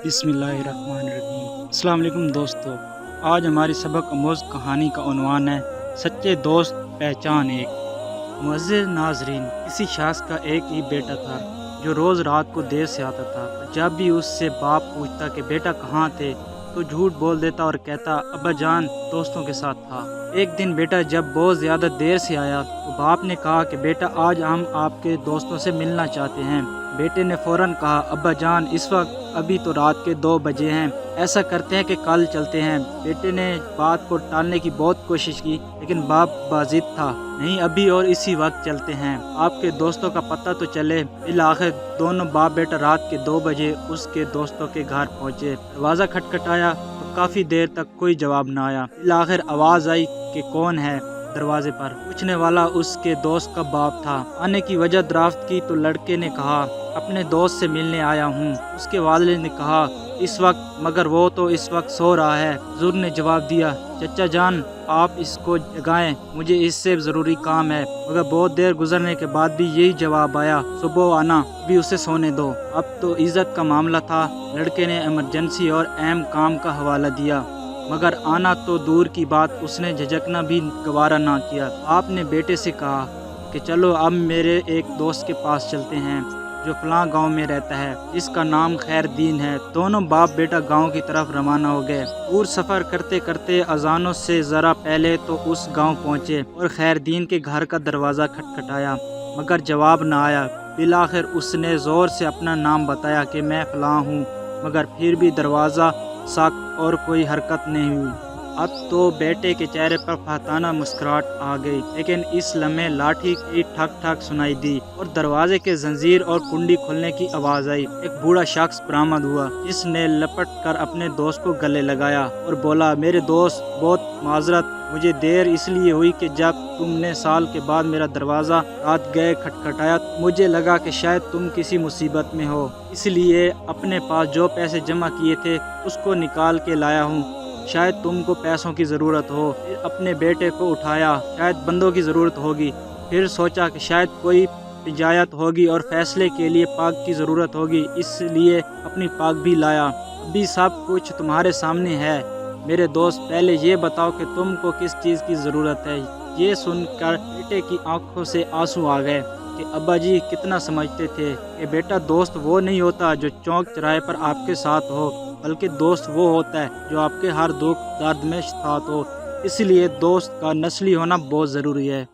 बिस्मिल्लाहिर्रहमानिर्रहीम। अस्सलाम वालेकुम दोस्तों, आज हमारी सबक आमोज़ कहानी का उन्वान है सच्चे दोस्त पहचान एक। मुअज़्ज़िज़ नाज़रीन, किसी शख्स का एक ही बेटा था जो रोज़ रात को देर से आता था। जब भी उससे बाप पूछता कि बेटा कहाँ थे तो झूठ बोल देता और कहता अब्बा जान दोस्तों के साथ था। एक दिन बेटा जब बहुत ज़्यादा देर से आया तो बाप ने कहा कि बेटा आज हम आपके दोस्तों से मिलना चाहते हैं। बेटे ने फ़ौरन कहा अब्बा जान इस वक्त अभी तो रात के 2 बजे हैं, ऐसा करते हैं कि कल चलते हैं। बेटे ने बात को टालने की बहुत कोशिश की लेकिन बाप बाजिद था, नहीं अभी और इसी वक्त चलते हैं, आपके दोस्तों का पता तो चले। फिर आखिर दोनों बाप बेटा रात के 2 बजे उसके दोस्तों के घर पहुंचे। दरवाज़ा खटखटाया तो काफ़ी देर तक कोई जवाब न आया। फिर आखिर आवाज़ आई कि कौन है। दरवाजे पर पूछने वाला उसके दोस्त का बाप था। आने की वजह दराफ्त की तो लड़के ने कहा अपने दोस्त से मिलने आया हूँ। उसके वालिद ने कहा इस वक्त, मगर वो तो इस वक्त सो रहा है। हुजूर ने जवाब दिया चचा जान आप इसको जगाएं, मुझे इससे ज़रूरी काम है। मगर बहुत देर गुजरने के बाद भी यही जवाब आया सुबह आना, भी उसे सोने दो। अब तो इज्जत का मामला था। लड़के ने इमरजेंसी और अहम काम का हवाला दिया, मगर आना तो दूर की बात, उसने झिझकना भी गवारा ना किया। आपने बेटे से कहा कि चलो अब मेरे एक दोस्त के पास चलते हैं जो फलां गांव में रहता है, जिसका नाम खैरदीन है। दोनों बाप बेटा गांव की तरफ रवाना हो गए। दूर सफ़र करते करते अजानों से ज़रा पहले तो उस गांव पहुंचे और खैरदीन के घर का दरवाज़ा खटखटाया, मगर जवाब न आया। बिलाखिर उसने ज़ोर से अपना नाम बताया कि मैं फलां हूँ, मगर फिर भी दरवाज़ा सख्त और कोई हरकत नहीं हुई। अब तो बेटे के चेहरे पर फाताना मुस्कुराहट आ गई, लेकिन इस लम्हे लाठी की ठक ठक सुनाई दी और दरवाजे के जंजीर और कुंडी खुलने की आवाज़ आई। एक बूढ़ा शख्स बरामद हुआ जिसने लपट कर अपने दोस्त को गले लगाया और बोला मेरे दोस्त बहुत माजरत, मुझे देर इसलिए हुई कि जब तुमने साल के बाद मेरा दरवाज़ा रात गए खटखटाया मुझे लगा कि शायद तुम किसी मुसीबत में हो, इसलिए अपने पास जो पैसे जमा किए थे उसको निकाल के लाया हूँ। शायद तुमको पैसों की ज़रूरत हो। फिर अपने बेटे को उठाया, शायद बंदों की ज़रूरत होगी। फिर सोचा कि शायद कोई पंचायत होगी और फैसले के लिए पाक की ज़रूरत होगी, इसलिए अपनी पाक भी लाया। अभी सब कुछ तुम्हारे सामने है। मेरे दोस्त पहले ये बताओ कि तुमको किस चीज़ की ज़रूरत है। ये सुनकर बेटे की आंखों से आंसू आ गए कि अब्बा जी कितना समझते थे कि बेटा दोस्त वो नहीं होता जो चौक चौराहे पर आपके साथ हो, बल्कि दोस्त वो होता है जो आपके हर दुख दर्द में साथ हो। इसलिए दोस्त का नस्ली होना बहुत ज़रूरी है।